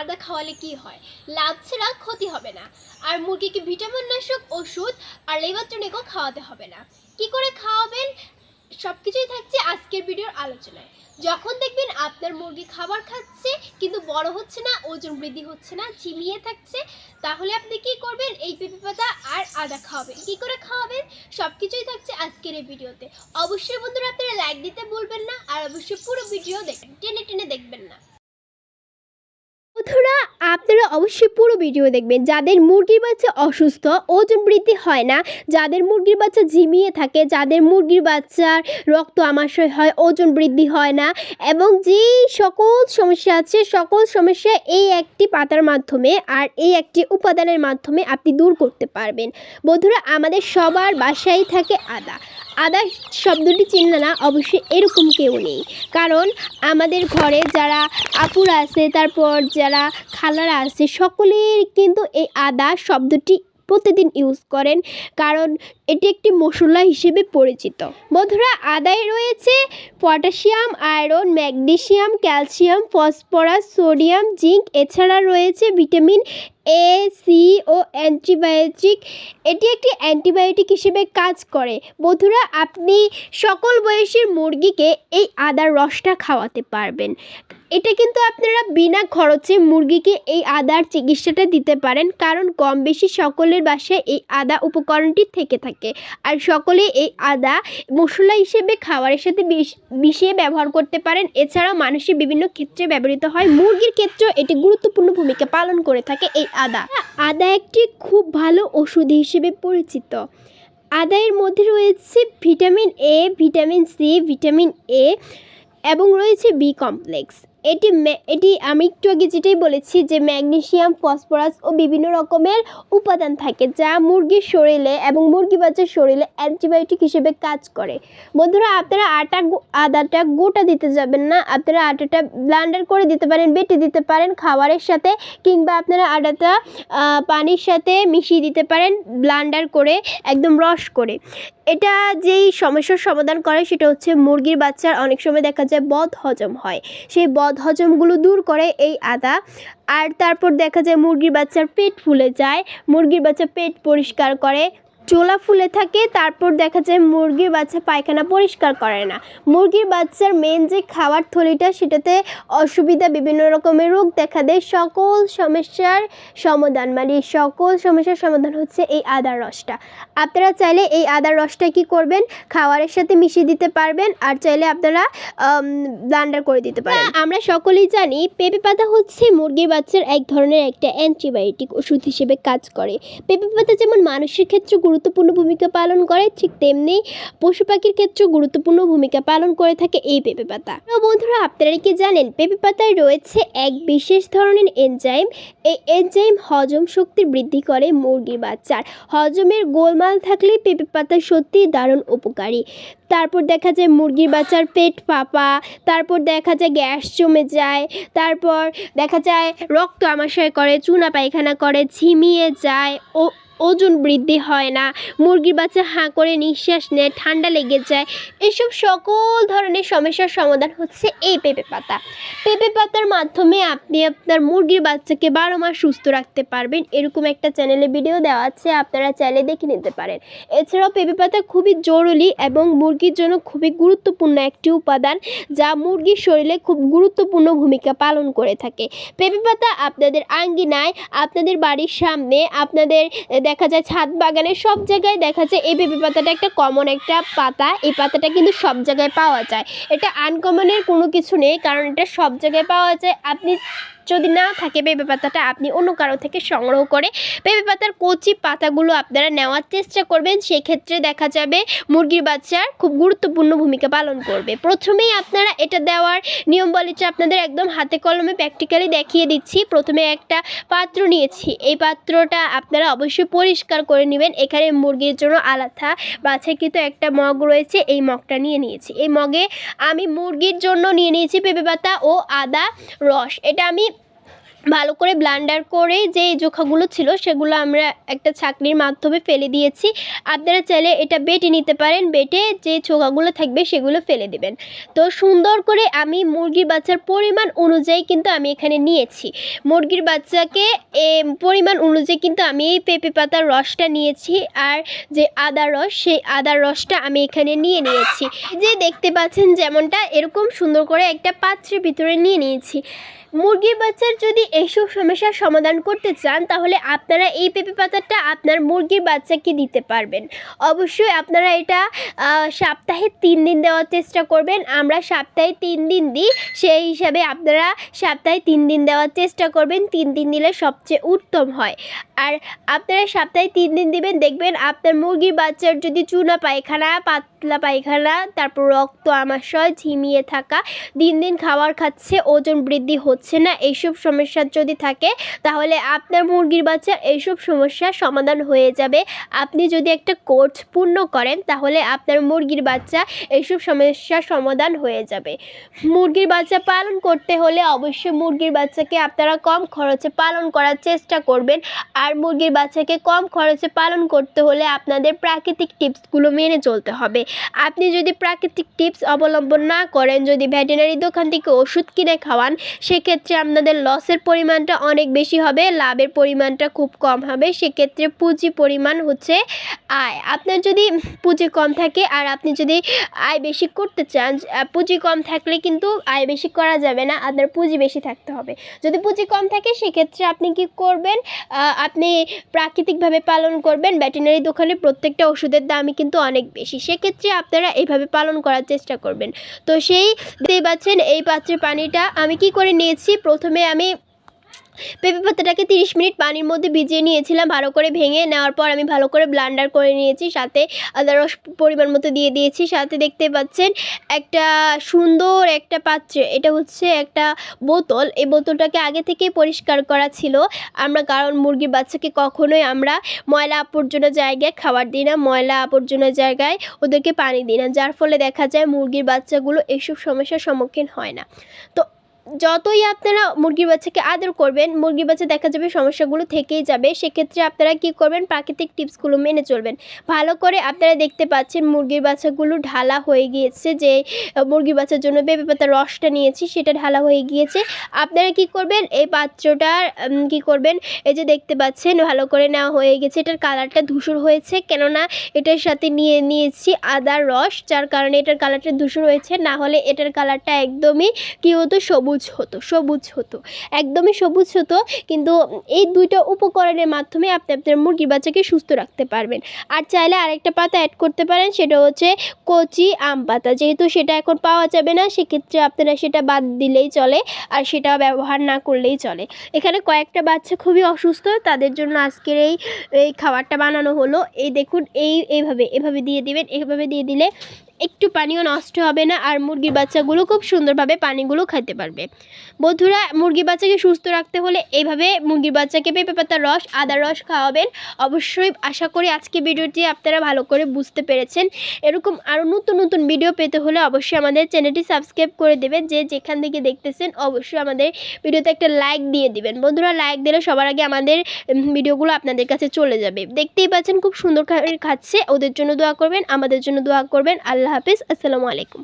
আদা খাওয়ালে কি হয়? লাভ ছাড়া ক্ষতি হবে না। আর মুরগিকে ভিটামিন নাশক ওষুধ আর লিভার টনিকও খাওয়াতে হবে না। কি করে খাওয়াবেন সব কিছুই থাকছে আজকের ভিডিওর আলোচনায়। যখন দেখবেন আপনার মুরগি খাবার খাচ্ছে কিন্তু বড় হচ্ছে না, ওজন বৃদ্ধি হচ্ছে না, ঝিমিয়ে থাকছে, তাহলে আপনি কি করবেন? এই পেঁপে পাতা আর আদা খাওয়াবেন। কি করে খাওয়াবেন সব কিছুই থাকছে আজকের এই ভিডিওতে। অবশ্যই বন্ধুরা আপনারা লাইক দিতে ভুলবেন না, আর অবশ্যই পুরো ভিডিও দেখবেন, টেনে টেনে দেখবেন না। বন্ধুরা আপনারা অবশ্যই পুরো ভিডিও দেখবেন। যাদের মুরগির বাচ্চা অসুস্থ, ওজন বৃদ্ধি হয় না, যাদের মুরগির বাচ্চা ঝিমিয়ে থাকে, যাদের মুরগির বাচ্চার রক্ত আমাশয় হয়, ওজন বৃদ্ধি হয় না, এবং যেই সকল সমস্যা আছে সকল সমস্যা এই একটি পাতার মাধ্যমে আর এই একটি উপাদানের মাধ্যমে আপনি দূর করতে পারবেন। বন্ধুরা আমাদের সবার বাসায় থাকে আদা। আদা শব্দটি চিনলে না অবশ্যই এরকম কেউ নেই, কারণ আমাদের ঘরে যারা আপুরা আছে, তারপর যারা খালারা আছে, সকলের কিন্তু এই আদা শব্দটি প্রতিদিন ইউজ করেন, কারণ এটি একটি মশলা হিসেবে পরিচিত। বন্ধুরা আদায় রয়েছে potassium, iron, magnesium, calcium, phosphorus, sodium, zinc, এছাড়া রয়েছে ভিটামিন এ, সি ও অ্যান্টিবায়োটিক। এটি একটি অ্যান্টিবায়োটিক হিসেবে কাজ করে। বন্ধুরা আপনি সকল বয়সের মুরগিকে এই আদার রসটা খাওয়াতে পারবেন। এটা কিন্তু আপনারা বিনা খরচে মুরগিকে এই আদার চিকিৎসাটা দিতে পারেন, কারণ কম বেশি সকলের বাসায় এই আদা উপকরণটি থেকে থাকে। আর সকলে এই আদা মশলা হিসেবে খাবারের সাথে মিশিয়ে ব্যবহার করতে পারেন। এছাড়াও মানুষের বিভিন্ন ক্ষেত্রে ব্যবহৃত হয়, মুরগির ক্ষেত্রেও এটি গুরুত্বপূর্ণ ভূমিকা পালন করে থাকে এই আদা। আদা একটি খুব ভালো ওষুধ হিসেবে পরিচিত। আদায়ের মধ্যে রয়েছে vitamin A, vitamin C, vitamin A এবং রয়েছে বি কমপ্লেক্স। এটি আমি একটু আগে যেটাই বলেছি যে ম্যাগনেসিয়াম, ফসফরাস ও বিভিন্ন রকমের উপাদান থাকে যা মুরগির শরীরে এবং মুরগি বাচ্চার শরীরে অ্যান্টিবায়োটিক হিসেবে কাজ করে। বন্ধুরা আপনারা আদাটা গোটা দিতে যাবেন না, আপনারা আটাটা ব্লান্ডার করে দিতে পারেন, বেটে দিতে পারেন খাবারের সাথে, কিংবা আপনারা আটাটা পানির সাথে মিশিয়ে দিতে পারেন ব্লান্ডার করে, একদম রস করে। এটা যেই সমস্যার সমাধান করে সেটা হচ্ছে মুরগির বাচ্চার অনেক সময় দেখা যায় বদ হজম হয়, সেই বদ হজমগুলো দূর করে এই আদা। আর তারপর দেখা যায় মুরগির বাচ্চার পেট ফুলে যায়, মুরগির বাচ্চা পেট পরিষ্কার করে, চোলা ফুলে থাকে, তারপর দেখা যায় মুরগির বাচ্চা পায়খানা পরিষ্কার করে না। মুরগির বাচ্চার মেন যে খাবার থলিটা সেটাতে অসুবিধা, বিভিন্ন রকমের রোগ দেখা দেয়। সকল সমস্যার সমাধান হচ্ছে এই আদার রসটা। আপনারা চাইলে এই আদার রসটা কি করবেন, খাবারের সাথে মিশিয়ে দিতে পারবেন, আর চাইলে আপনারা ব্লান্ডার করে দিতে পারেন। আমরা সকলেই জানি পেঁপে পাতা হচ্ছে মুরগির বাচ্চার এক ধরনের একটা অ্যান্টিবায়োটিক ওষুধ হিসেবে কাজ করে। পেঁপে পাতা যেমন মানুষের ক্ষেত্রে গুরুত্বপূর্ণ ভূমিকা পালন করে, ঠিক তেমনি পশু পাখির ক্ষেত্রেও গুরুত্বপূর্ণ ভূমিকা পালন করে থাকে এই পেঁপে পাতা। তো বন্ধুরা আপনারা কি জানেন পেঁপে পাতায় রয়েছে এক বিশেষ ধরনের এনজাইম। এই এনজাইম হজম শক্তি বৃদ্ধি করে মুরগির বাচ্চার। হজমের গোলমাল থাকলে পেঁপে পাতা সত্যিই দারুণ উপকারী। তারপর দেখা যায় মুরগির বাচ্চার পেট ফাঁপা, তারপর দেখা যায় গ্যাস জমে যায়, তারপর দেখা যায় রক্ত আমাশয় করে, চুনা পায়খানা করে, ঝিমিয়ে যায়, ওজন বৃদ্ধি হয় না, মুরগির বাচ্চা হাঁ করে নিঃশ্বাস নেয়, ঠান্ডা লেগে যায়, এসব সকল ধরনের সমস্যার সমাধান হচ্ছে এই পেঁপে পাতা। পেঁপে পাতার মাধ্যমে আপনি আপনার মুরগির বাচ্চাকে 12 মাস সুস্থ রাখতে পারবেন, এরকম একটা চ্যানেলে ভিডিও দেওয়া আছে, আপনারা চাইলে দেখে নিতে পারেন। এছাড়াও পেঁপে পাতা খুবই জরুরি এবং মুরগির জন্য খুবই গুরুত্বপূর্ণ একটি উপাদান, যা মুরগির শরীরে খুব গুরুত্বপূর্ণ ভূমিকা পালন করে থাকে। পেঁপে পাতা আপনাদের আঙ্গিনায়, আপনাদের বাড়ির সামনে, আপনাদের দেখা যায় ছাদ বাগানে, সব জায়গায় দেখা যায় এই পেঁপে পাতাটা একটা কমন একটা পাতা। এই পাতাটা কিন্তু সব জায়গায় পাওয়া যায়, এটা আনকমনের কোনো কিছু নেই, কারণ এটা সব জায়গায় পাওয়া যায়। আপনি যদি না থাকে পেঁপে পাতাটা, আপনি অন্য কারো থেকে সংগ্রহ করে পেঁপে পাতার কচি পাতাগুলো আপনারা নেওয়ার চেষ্টা করবেন, সেক্ষেত্রে দেখা যাবে মুরগির বাচ্চার খুব গুরুত্বপূর্ণ ভূমিকা পালন করবে। প্রথমেই আপনারা এটা দেওয়ার নিয়মাবলীটা আপনাদের একদম হাতে কলমে প্র্যাকটিক্যালি দেখিয়ে দিচ্ছি। প্রথমে একটা পাত্র নিয়েছি, এই পাত্রটা আপনারা অবশ্যই পরিষ্কার করে নেবেন। এখানে মুরগির জন্য আলাদা বাছাইকৃত একটা মগ রয়েছে, এই মগটা নিয়ে নিয়েছি। এই মগে আমি মুরগির জন্য নিয়ে নিয়েছি পেঁপে পাতা ও আদা রস। এটা আমি ভালো করে ব্লেন্ডার করে যে জোখাগুলো ছিল সেগুলো আমরা একটা ছাঁকনির মাধ্যমে ফেলে দিয়েছি। আপনারা চাইলে এটা বেটে নিতে পারেন, বেটে যে ছোকাগুলো থাকবে সেগুলো ফেলে দেবেন। তো সুন্দর করে আমি মুরগির বাচ্চার পরিমাণ অনুযায়ী কিন্তু আমি এখানে নিয়েছি। মুরগির বাচ্চাকে পরিমাণ অনুযায়ী কিন্তু আমি এই পেঁপে পাতার রসটা নিয়েছি, আর যে আদার রস সেই আদার রসটা আমি এখানে নিয়েছি। যে দেখতে পাচ্ছেন যেমনটা এরকম সুন্দর করে একটা পাত্রের ভিতরে নিয়েছি। মুরগির বাচ্চার যদি এইসব সমস্যার সমাধান করতে চান তাহলে আপনারা এই পেঁপে পাতাটা আপনার মুরগির বাচ্চাকে দিতে পারবেন। অবশ্যই আপনারা এটা সপ্তাহে 3 দিন দেওয়ার চেষ্টা করবেন। আমরা সপ্তাহে 3 দিন দিই, সেই হিসাবে আপনারা সপ্তাহে 3 দিন দেওয়ার চেষ্টা করবেন। 3 দিন দিলে সবচেয়ে উত্তম হয়। আর আপনারা সপ্তাহে 3 দিন দিবেন, দেখবেন আপনার মুরগির বাচ্চার যদি চুনা পায়খানা, পাতলা পায়খানা, তারপর রক্ত আমাশয়, ঝিমিয়ে থাকা, দিন দিন খাবার খাচ্ছে, ওজন বৃদ্ধি হচ্ছে না, এইসব সমস্যা যদি থাকে তাহলে আপনার মুরগির বাচ্চার এইসব সমস্যার সমাধান হয়ে যাবে। আপনি যদি একটা কোর্স পূর্ণ করেন তাহলে আপনার মুরগির বাচ্চা এইসব সমস্যার সমাধান হয়ে যাবে। মুরগির বাচ্চা পালন করতে হলে অবশ্যই মুরগির বাচ্চাকে আপনারা কম খরচে পালন করার চেষ্টা করবেন। আর মুরগির বাচ্চাকে কম খরচে পালন করতে হলে আপনাদের প্রাকৃতিক টিপসগুলো মেনে চলতে হবে। আপনি যদি প্রাকৃতিক টিপস অবলম্বন না করেন, যদি ভেটেরিনারি দোকান থেকে ওষুধ কিনে খাওয়ান, সেক্ষেত্রে আপনাদের লসের পরিমাণটা অনেক বেশি হবে, লাভের পরিমাণটা খুব কম হবে। সেক্ষেত্রে পুঁজি পরিমাণ হচ্ছে আয়। আপনার যদি পুঁজি কম থাকে আর আপনি যদি আয় বেশি করতে চান, পুঁজি কম থাকলে কিন্তু আয় বেশি করা যাবে না, আপনার পুঁজি বেশি থাকতে হবে। যদি পুঁজি কম থাকে সেক্ষেত্রে আপনি কি করবেন, আপনি প্রাকৃতিকভাবে পালন করবেন। ভেটেরিনারি দোকানে প্রত্যেকটা ওষুধের দামই কিন্তু অনেক বেশি, সেক্ষেত্রে আপনারা এইভাবে পালন করার চেষ্টা করবেন। তো সেই দেখতেই পাচ্ছেন এই পাত্রে পানিটা আমি কি করে নিয়েছি। প্রথমে আমি পেঁপে পাতাটাকে 30 মিনিট পানির মধ্যে ভিজিয়ে নিয়েছিলাম, ভালো করে ভেঙে নেওয়ার পর আমি ভালো করে ব্লেন্ডার করে নিয়েছি, সাথে আদা রস পরিমাণ মতো দিয়ে দিয়েছি। সাথে দেখতে পাচ্ছেন একটা সুন্দর একটা পাত্রে, এটা হচ্ছে একটা বোতল, এই বোতলটাকে আগে থেকেই পরিষ্কার করা ছিল আমরা, কারণ মুরগির বাচ্চাকে কখনোই আমরা ময়লা আবর্জনা জায়গায় খাবার দিই না, ময়লা আবর্জনা জায়গায় ওদেরকে পানি দিই না, যার ফলে দেখা যায় মুরগির বাচ্চাগুলো এইসব সমস্যার সম্মুখীন হয় না। তো যতই আপনারা মুরগির বাচ্চাকে আদর করবেন, মুরগির বাচ্চা দেখা যাবে সমস্যাগুলো থেকেই যাবে। সেক্ষেত্রে আপনারা কী করবেন, প্রাকৃতিক টিপসগুলো মেনে চলবেন। ভালো করে আপনারা দেখতে পাচ্ছেন মুরগির বাচ্চাগুলো ঢালা হয়ে গিয়েছে, যে মুরগির বাচ্চার জন্য পেঁপে পাতার রসটা নিয়েছি সেটা ঢালা হয়ে গিয়েছে। আপনারা কি করবেন, এই পাত্রটার কি করবেন, এই যে দেখতে পাচ্ছেন ভালো করে নেওয়া হয়ে গেছে। এটার কালারটা ধূসর হয়েছে, কেননা এটার সাথে নিয়েছি আদার রস, যার কারণে এটার কালারটা ধূসর হয়েছে। না হলে এটার কালারটা একদমই কী হতো, সবুজ হতো, একদমই সবুজ হতো। কিন্তু এই দুইটা উপকরণের মাধ্যমে আপনি আপনার মুরগির বাচ্চাকে সুস্থ রাখতে পারবেন। আর চাইলে আরেকটা পাতা অ্যাড করতে পারেন, সেটা হচ্ছে কচি আম পাতা। যেহেতু সেটা এখন পাওয়া যাবে না, সেক্ষেত্রে আপনারা সেটা বাদ দিলেই চলে, আর সেটা ব্যবহার না করলেই চলে। এখানে কয়েকটা বাচ্চা খুবই অসুস্থ, তাদের জন্য আজকের এই খাবারটা বানানো হলো। এই দেখুন, এভাবে দিয়ে দিবেন। এভাবে দিয়ে দিলে একটু পানিও নষ্ট হবে না, আর মুরগির বাচ্চাগুলো খুব সুন্দরভাবে পানিগুলো খেতে পারবে। বন্ধুরা, মুরগির বাচ্চাকে সুস্থ রাখতে হলে এইভাবে মুরগির বাচ্চাকে পেঁপে পাতার রস, আদার রস খাওয়াবেন। অবশ্যই আশা করি আজকে ভিডিওটি আপনারা ভালো করে বুঝতে পেরেছেন। এরকম আরও নতুন ভিডিও পেতে হলে অবশ্যই আমাদের চ্যানেলটি সাবস্ক্রাইব করে দেবেন। যে যেখান থেকে দেখতেছেন অবশ্যই আমাদের ভিডিওতে একটা লাইক দিয়ে দিবেন। বন্ধুরা, লাইক দিলে সবার আগে আমাদের ভিডিওগুলো আপনাদের কাছে চলে যাবে। দেখতেই পাচ্ছেন খুব সুন্দর খাচ্ছে। ওদের জন্য দোয়া করবেন, আমাদের জন্য দোয়া করবেন। আল্লাহ হাফিজ, আসসালামু আলাইকুম।